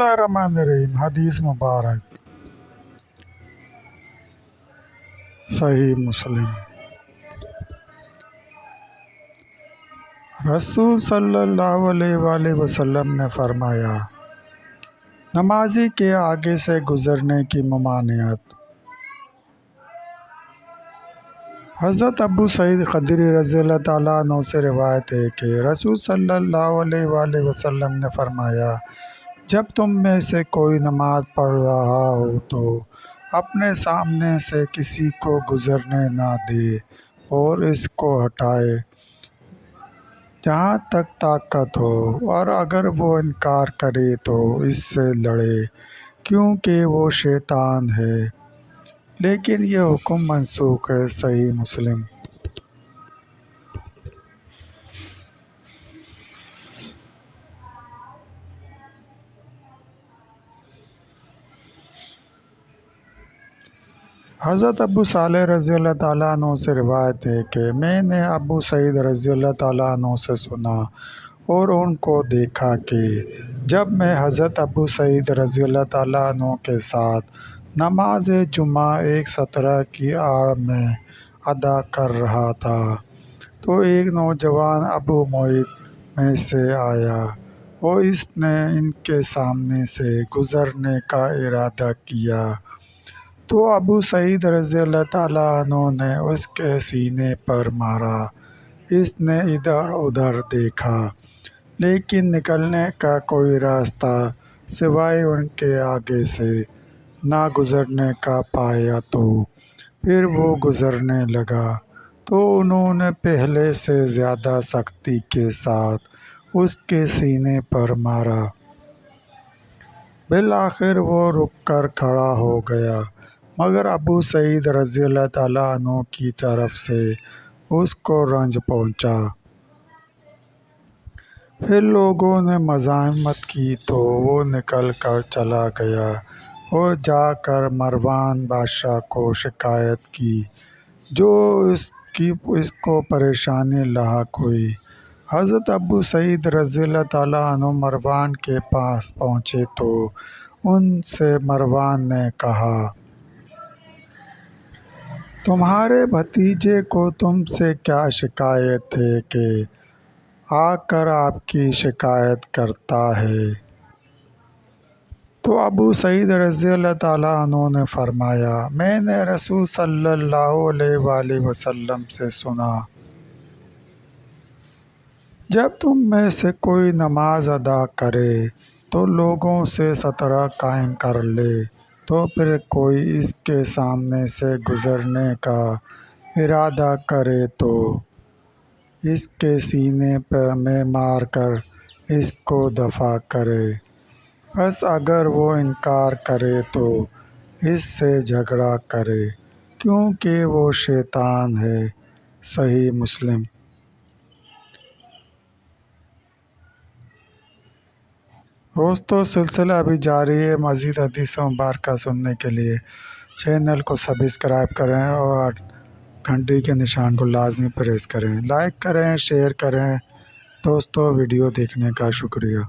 اللہ الرحمن الرحیم۔ حدیث مبارک صحیح مسلم۔ رسول صلی اللہ علیہ وآلہ وسلم نے فرمایا، نمازی کے آگے سے گزرنے کی ممانعت۔ حضرت ابو سعید خدری رضی اللہ تعالیٰ عنہ سے روایت ہے کہ رسول صلی اللہ علیہ وآلہ وسلم نے فرمایا، جب تم میں سے کوئی نماز پڑھ رہا ہو تو اپنے سامنے سے کسی کو گزرنے نہ دے اور اس کو ہٹائے جہاں تک طاقت ہو، اور اگر وہ انکار کرے تو اس سے لڑے، کیونکہ وہ شیطان ہے، لیکن یہ حکم منسوخ ہے۔ صحیح مسلم۔ حضرت ابو صالح رضی اللہ تعالیٰ عنہ سے روایت ہے کہ میں نے ابو سعید رضی اللہ تعالیٰ عنہ سے سنا اور ان کو دیکھا کہ جب میں حضرت ابو سعید رضی اللہ تعالیٰ عنہ کے ساتھ نماز جمعہ ایک سطرہ کی آڑ میں ادا کر رہا تھا تو ایک نوجوان ابو معیط میں سے آیا اور اس نے ان کے سامنے سے گزرنے کا ارادہ کیا تو ابو سعید رضی اللہ تعالیٰ عنہ نے اس کے سینے پر مارا۔ اس نے ادھر ادھر دیکھا لیکن نکلنے کا کوئی راستہ سوائے ان کے آگے سے نہ گزرنے کا پایا تو پھر وہ گزرنے لگا تو انہوں نے پہلے سے زیادہ سختی کے ساتھ اس کے سینے پر مارا۔ بالآخر وہ رک کر کھڑا ہو گیا، مگر ابو سعید رضی اللہ تعالیٰ عنہ کی طرف سے اس کو رنج پہنچا۔ پھر لوگوں نے مزاحمت کی تو وہ نکل کر چلا گیا اور جا کر مروان بادشاہ کو شکایت کی جو اس کو پریشانی لاحق ہوئی۔ حضرت ابو سعید رضی اللہ تعالیٰ عنہ مروان کے پاس پہنچے تو ان سے مروان نے کہا، تمہارے بھتیجے کو تم سے کیا شکایت ہے کہ آ کر آپ کی شکایت کرتا ہے؟ تو ابو سعید رضی اللہ تعالیٰ عنہ نے فرمایا، میں نے رسول صلی اللہ علیہ وآلہ وسلم سے سنا، جب تم میں سے کوئی نماز ادا کرے تو لوگوں سے سطرہ قائم کر لے تو پھر کوئی اس کے سامنے سے گزرنے کا ارادہ کرے تو اس کے سینے میں مار کر اس کو دفع کرے، بس اگر وہ انکار کرے تو اس سے جھگڑا کرے، کیونکہ وہ شیطان ہے۔ صحیح مسلم۔ دوستو، سلسلہ ابھی جاری ہے۔ مزید حدیث مبارکہ سننے کے لیے چینل کو سبسکرائب کریں اور گھنٹی کے نشان کو لازمی پریس کریں، لائک کریں، شیئر کریں۔ دوستو، ویڈیو دیکھنے کا شکریہ۔